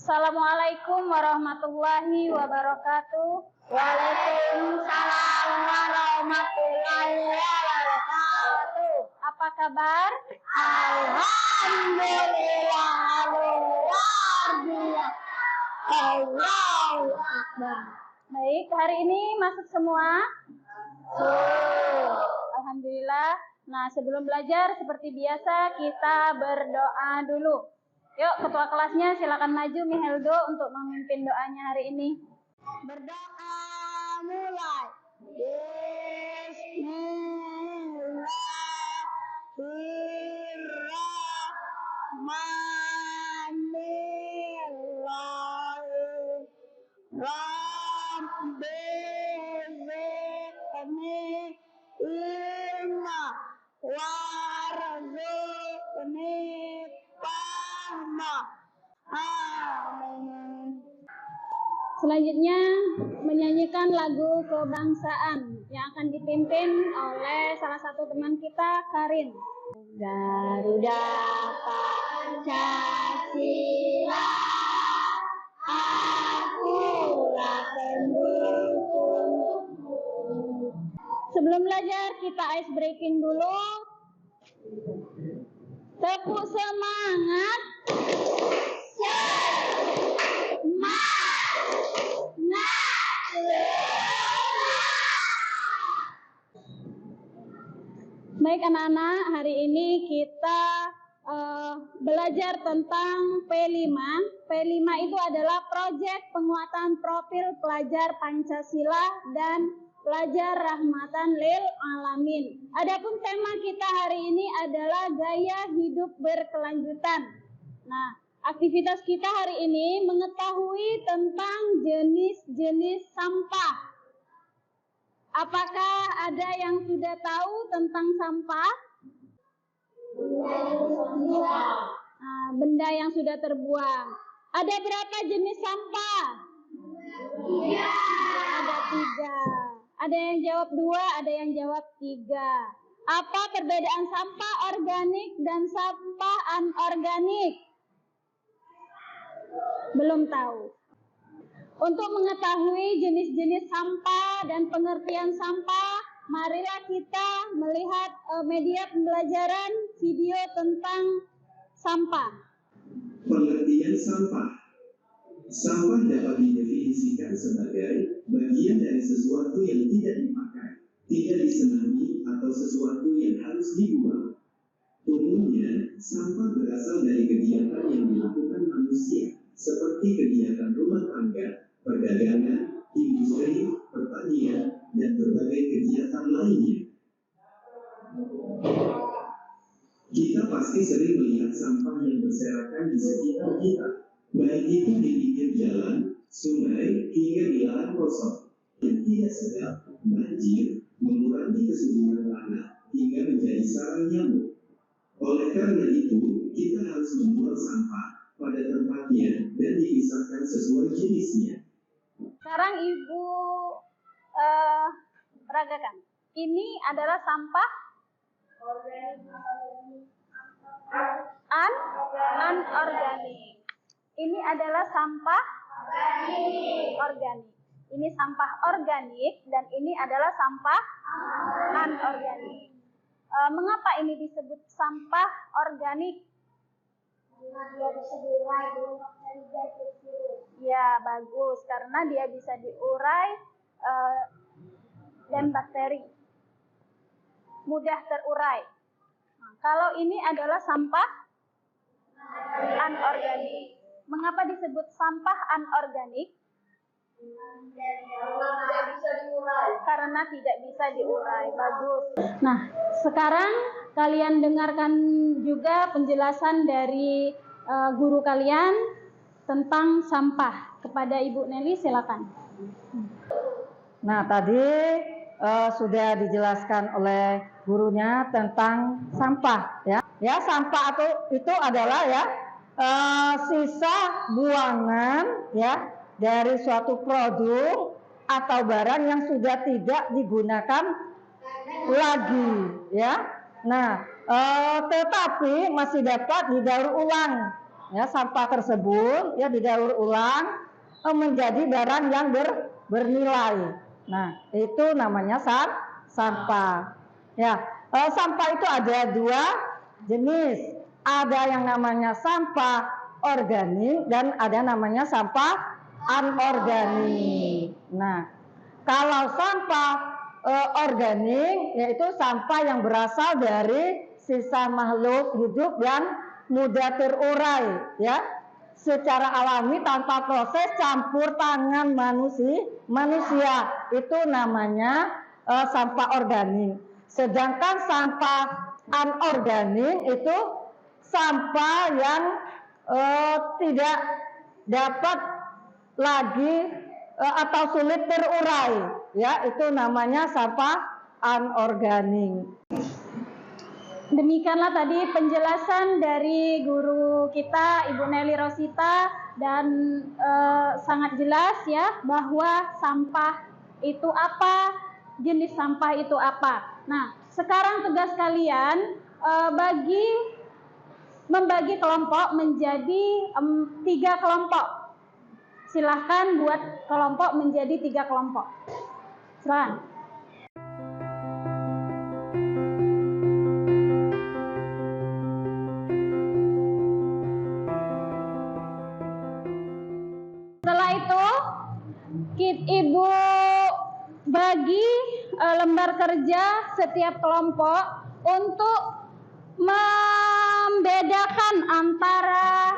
Assalamualaikum warahmatullahi wabarakatuh. Waalaikumsalam warahmatullahi wabarakatuh. Apa kabar? Alhamdulillah, luar biasa. Allahu Akbar. Baik, hari ini masuk semua? Alhamdulillah. Nah, sebelum belajar seperti biasa kita berdoa dulu. Yuk, ketua kelasnya silakan maju Miheldo untuk memimpin doanya hari ini. Berdoa mulai. Bismillahirrahmanirrahim. Rabbi zidni ilma warzuqni fahma. Amin. Selanjutnya menyanyikan lagu kebangsaan yang akan dipimpin oleh salah satu teman kita, Karin. Garuda Pancasila, akulah pendukungmu. Sebelum belajar kita ice breaking dulu. Tepuk semangat. Baik anak-anak, hari ini kita belajar tentang P5. P5 itu adalah proyek penguatan profil pelajar Pancasila dan pelajar rahmatan lil alamin. Adapun tema kita hari ini adalah gaya hidup berkelanjutan. Nah, aktivitas kita hari ini mengetahui tentang jenis-jenis sampah. Apakah ada yang sudah tahu tentang sampah? Benda yang sudah terbuang. Ada berapa jenis sampah? Ada 3. Ada yang jawab 2, ada yang jawab 3. Apa perbedaan sampah organik dan sampah anorganik? Belum tahu. Untuk mengetahui jenis-jenis sampah dan pengertian sampah, marilah kita melihat media pembelajaran video tentang sampah. Pengertian sampah. Sampah dapat didefinisikan sebagai bagian dari sesuatu yang tidak dipakai, tidak disenangi, atau sesuatu yang harus dibuang. Umumnya, sampah berasal dari kegiatan yang dilakukan manusia, seperti kegiatan rumah tangga, perdagangan, industri, pertanian, dan berbagai kegiatan lainnya. Kita pasti sering melihat sampah yang berserakan di sekitar kita, baik itu di pinggir jalan, sungai, hingga di lahan kosong. Yang tidak sedap, banjir, mengurangi kesuburan tanah, hingga menjadi sarang nyamuk. Oleh karena itu, kita harus membuang sampah pada tempatnya dan dipisahkan sesuai jenisnya. Sekarang Ibu peragakan. Ini adalah sampah anorganik. Ini adalah sampah organik. Ini sampah organik dan ini adalah sampah anorganik. Mengapa ini disebut sampah organik? Dia bisa diurai dengan bakteri dan virus. Ya, bagus. Karena dia bisa diurai dan bakteri. Mudah terurai. Nah, kalau ini adalah sampah anorganik. Mengapa disebut sampah anorganik? Tidak bisa diurai. Karena tidak bisa diurai. Bagus. Nah, sekarang kalian dengarkan juga penjelasan dari guru kalian tentang sampah. Kepada Ibu Nelly, silakan. Nah, tadi sudah dijelaskan oleh gurunya tentang sampah, ya. Ya, sampah itu adalah ya sisa buangan ya dari suatu produk atau barang yang sudah tidak digunakan lagi, ya. Nah, tetapi masih dapat didaur ulang ya sampah tersebut ya didaur ulang menjadi barang yang bernilai. Nah, itu namanya sampah. Ya, sampah itu ada dua jenis. Ada yang namanya sampah organik dan ada namanya sampah anorganik. Nah, kalau sampah organik yaitu sampah yang berasal dari sisa makhluk hidup yang mudah terurai ya secara alami tanpa proses campur tangan manusia itu namanya sampah organik. Sedangkan sampah anorganik itu sampah yang tidak dapat lagi atau sulit terurai ya itu namanya sampah anorganik. Demikianlah tadi penjelasan dari guru kita Ibu Nelly Rosita dan sangat jelas ya bahwa sampah itu apa, jenis sampah itu apa. Nah, sekarang tugas kalian membagi kelompok menjadi 3 kelompok. Silahkan buat kelompok menjadi 3 kelompok. Silahkan. Setelah itu, Ibu bagi lembar kerja setiap kelompok untuk membedakan antara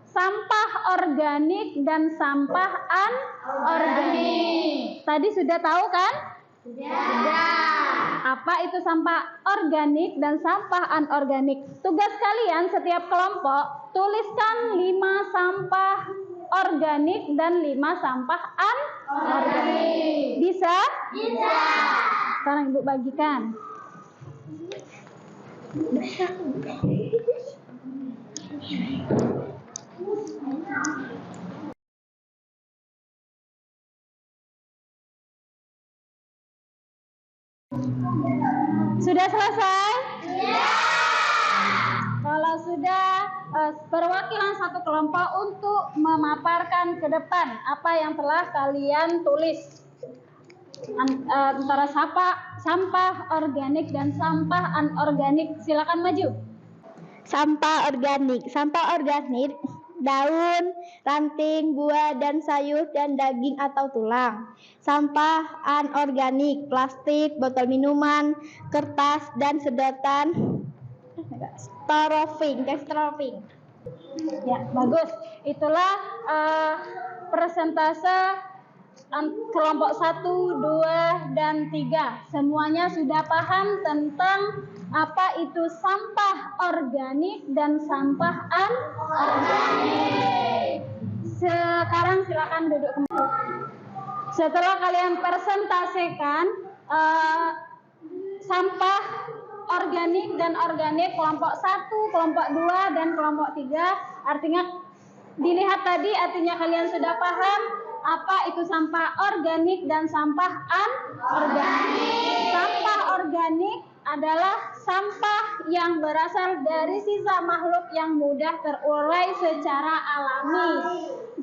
sampah organik dan sampah anorganik. Tadi sudah tahu kan? Sudah. Apa itu sampah organik dan sampah anorganik? Tugas kalian setiap kelompok tuliskan 5 sampah organik dan 5 sampah anorganik. Bisa? Bisa. Sekarang Ibu bagikan. Sudah selesai? Ya. Kalau sudah, perwakilan satu kelompok untuk memaparkan ke depan apa yang telah kalian tulis antara sampah organik dan sampah anorganik. Silakan maju. Sampah organik daun, ranting, buah dan sayur dan daging atau tulang. Sampah anorganik plastik, botol minuman, kertas dan sedotan styrofoam. Ya, bagus. Itulah persentase kelompok 1, 2, dan 3. Semuanya sudah paham tentang apa itu sampah organik dan sampah anorganik. Sekarang silakan duduk kembali. Setelah kalian presentasikan sampah organik dan organik kelompok 1, kelompok 2, dan kelompok 3, artinya dilihat tadi artinya kalian sudah paham apa itu sampah organik dan sampah anorganik. Sampah organik adalah sampah yang berasal dari sisa makhluk yang mudah terurai secara alami.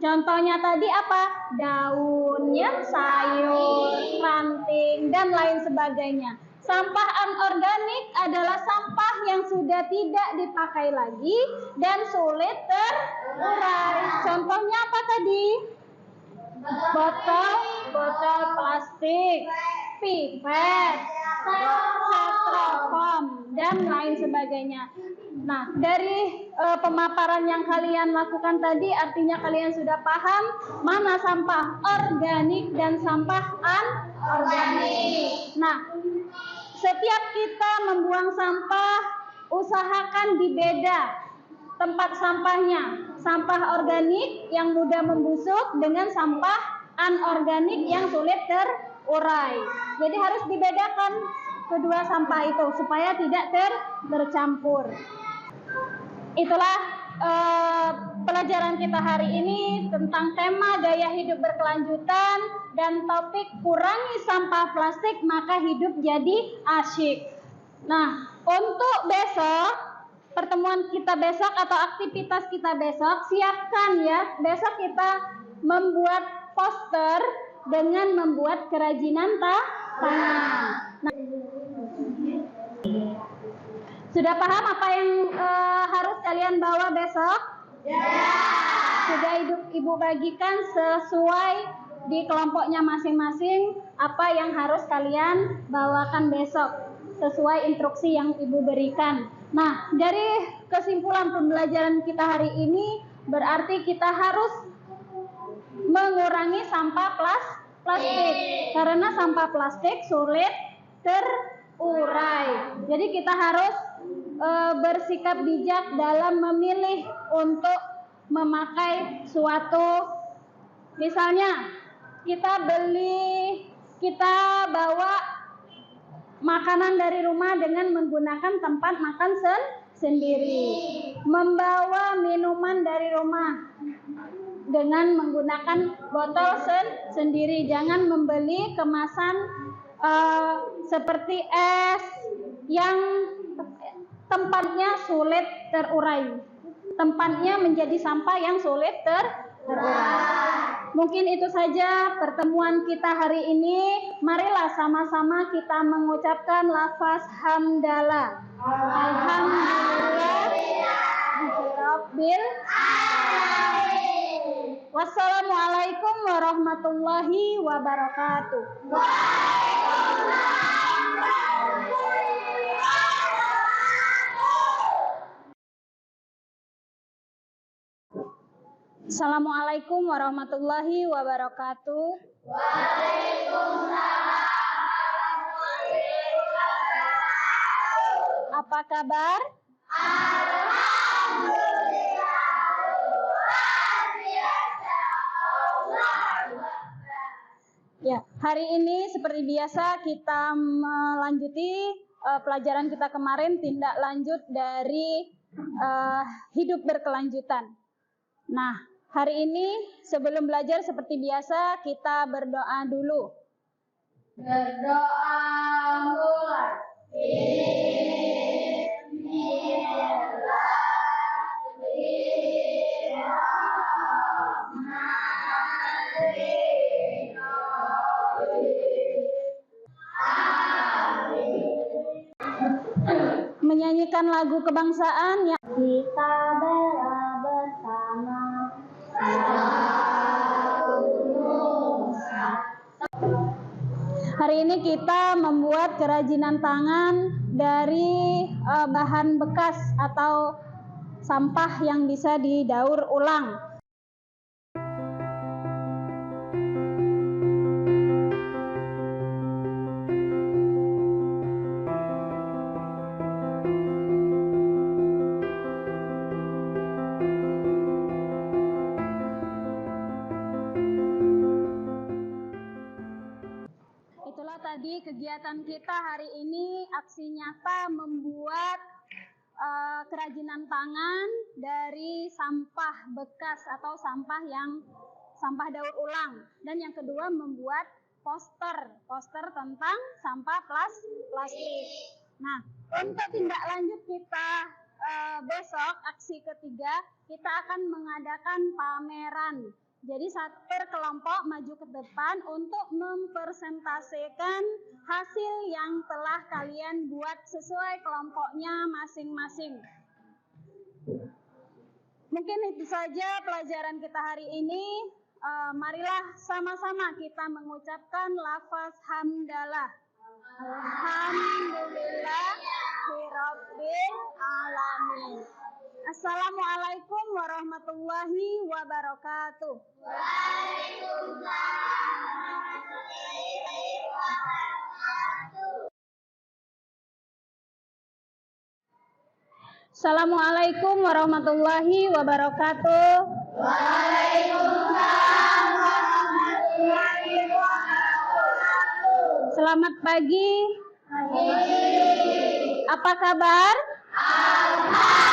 Contohnya tadi apa? Daunnya, sayur, ranting, dan lain sebagainya. Sampah anorganik adalah sampah yang sudah tidak dipakai lagi dan sulit terurai. Contohnya apa tadi? Botol plastik, pipet, styrofoam, dan lain sebagainya. Nah, dari pemaparan yang kalian lakukan tadi, artinya kalian sudah paham mana sampah organik dan sampah anorganik. Nah, setiap kita membuang sampah, usahakan dibeda tempat sampahnya. Sampah organik yang mudah membusuk dengan sampah anorganik yang sulit terurai. Jadi harus dibedakan kedua sampah itu supaya tidak bercampur. Itulah pelajaran kita hari ini tentang tema gaya hidup berkelanjutan dan topik kurangi sampah plastik maka hidup jadi asyik. Nah, untuk besok pertemuan kita besok atau aktivitas kita besok, siapkan ya. Besok kita membuat poster dengan membuat kerajinan tangan. Nah, sudah paham apa yang harus kalian bawa besok? Sudah Ibu bagikan sesuai di kelompoknya masing-masing apa yang harus kalian bawakan besok sesuai instruksi yang Ibu berikan. Nah, dari kesimpulan pembelajaran kita hari ini berarti kita harus mengurangi sampah plastik karena sampah plastik sulit terurai. Jadi kita harus bersikap bijak dalam memilih untuk memakai suatu, misalnya kita bawa makanan dari rumah dengan menggunakan tempat makan sendiri, membawa minuman dari rumah dengan menggunakan botol sendiri. Jangan membeli kemasan seperti es yang tempatnya sulit terurai. Tempatnya menjadi sampah yang sulit terurai. Mungkin itu saja pertemuan kita hari ini. Marilah sama-sama kita mengucapkan lafaz hamdalah. Alhamdulillah Rabbil alamin. Wassalamualaikum warahmatullahi wabarakatuh. Assalamualaikum warahmatullahi wabarakatuh. Waalaikumsalam warahmatullahi wabarakatuh. Apa kabar? Alhamdulillah. Ya, hari ini seperti biasa kita melanjuti pelajaran kita kemarin, tindak lanjut dari hidup berkelanjutan. Nah, hari ini sebelum belajar seperti biasa kita berdoa dulu. Berdoa mulai. Menyanyikan lagu kebangsaan yang kita bela bersama. Hari ini kita membuat kerajinan tangan dari bahan bekas atau sampah yang bisa didaur ulang. Tadi kegiatan kita hari ini aksi nyata membuat kerajinan tangan dari sampah bekas atau sampah daur ulang, dan yang kedua membuat poster tentang sampah plastik. Nah, untuk tindak lanjut kita besok aksi ketiga kita akan mengadakan pameran. Jadi per kelompok maju ke depan untuk mempresentasikan hasil yang telah kalian buat sesuai kelompoknya masing-masing. Mungkin itu saja pelajaran kita hari ini. Marilah sama-sama kita mengucapkan lafaz hamdalah. Alhamdulillah Rabbil alamin. Assalamualaikum warahmatullahi wabarakatuh. Waalaikumsalam warahmatullahi wabarakatuh. Assalamualaikum warahmatullahi wabarakatuh. Waalaikumsalam warahmatullahi wabarakatuh. Selamat pagi. Apa kabar? Alhamdulillah,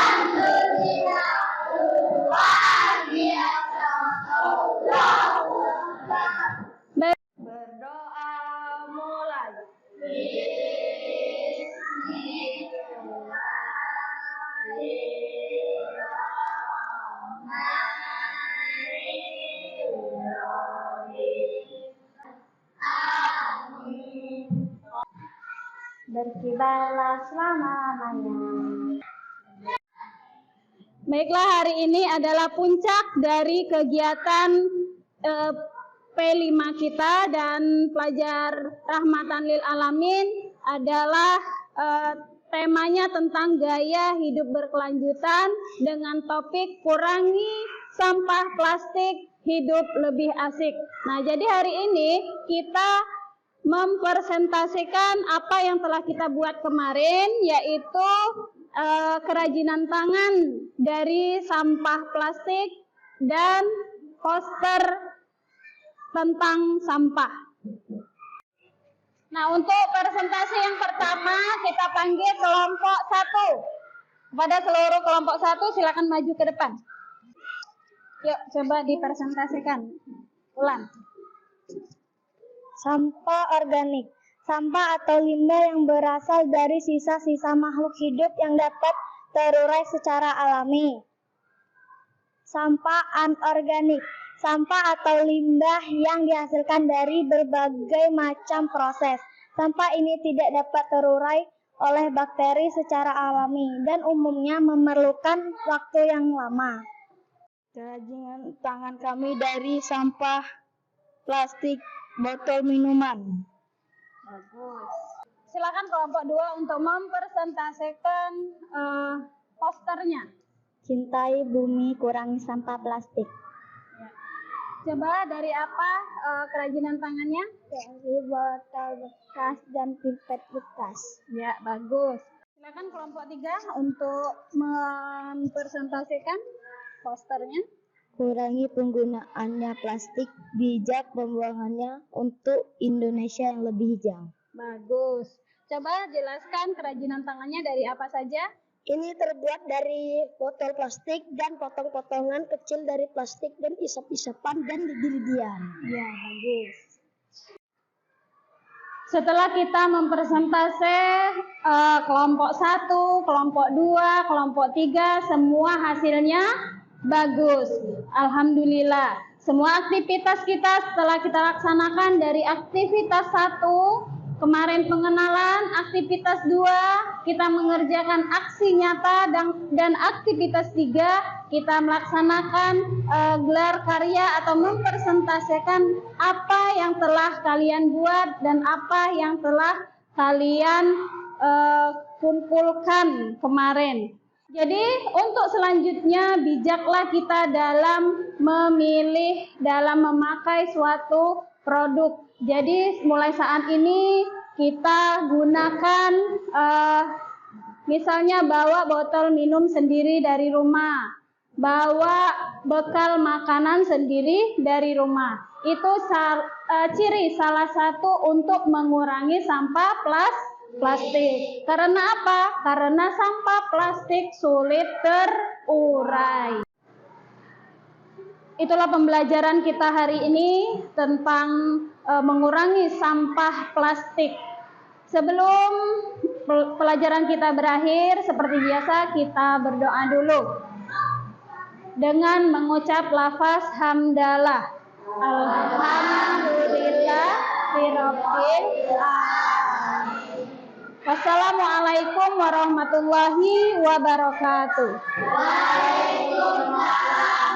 luar biasa. Berdoa mulai. Berkibarlah selama-lamanya. Baiklah, hari ini adalah puncak dari kegiatan P5 kita, dan pelajar Rahmatan Lil Alamin adalah temanya tentang gaya hidup berkelanjutan dengan topik kurangi sampah plastik, hidup lebih asik. Nah, jadi hari ini kita mempresentasikan apa yang telah kita buat kemarin, yaitu kerajinan tangan dari sampah plastik dan poster tentang sampah. Nah, untuk presentasi yang pertama kita panggil kelompok 1. Kepada seluruh kelompok 1 silakan maju ke depan. Yuk, coba dipresentasikan. Ulang. Sampah organik. Sampah atau limbah yang berasal dari sisa-sisa makhluk hidup yang dapat terurai secara alami. Sampah anorganik. Sampah atau limbah yang dihasilkan dari berbagai macam proses. Sampah ini tidak dapat terurai oleh bakteri secara alami dan umumnya memerlukan waktu yang lama. Kerajinan tangan kami dari sampah plastik botol minuman. Bagus. Silakan kelompok 2 untuk mempresentasikan posternya. Cintai bumi, kurangi sampah plastik. Ya. Coba dari apa kerajinan tangannya? Dari botol bekas dan pipet bekas. Ya, bagus. Silakan kelompok 3 untuk mempresentasikan posternya. Kurangi penggunaannya plastik, bijak pembuangannya untuk Indonesia yang lebih hijau. Bagus. Coba jelaskan kerajinan tangannya dari apa saja? Ini terbuat dari botol plastik dan potong-potongan kecil dari plastik dan isap-isapan dan lidi-lidian. Ya, bagus. Setelah kita mempresentasi kelompok 1, kelompok 2, kelompok 3, semua hasilnya bagus. Alhamdulillah. Semua aktivitas kita setelah kita laksanakan dari aktivitas 1, kemarin pengenalan, aktivitas 2, kita mengerjakan aksi nyata, dan aktivitas 3, kita melaksanakan gelar karya atau mempresentasikan apa yang telah kalian buat dan apa yang telah kalian kumpulkan kemarin. Jadi untuk selanjutnya bijaklah kita dalam memilih, dalam memakai suatu produk. Jadi mulai saat ini kita gunakan misalnya bawa botol minum sendiri dari rumah, bawa bekal makanan sendiri dari rumah. Itu ciri salah satu untuk mengurangi sampah plastik. Karena apa? Karena sampah plastik sulit terurai. Itulah pembelajaran kita hari ini tentang mengurangi sampah plastik. Sebelum pelajaran kita berakhir, seperti biasa kita berdoa dulu dengan mengucap lafaz hamdalah. Alhamdulillah rabbil alamin. Wassalamualaikum warahmatullahi wabarakatuh. Waalaikumsalam.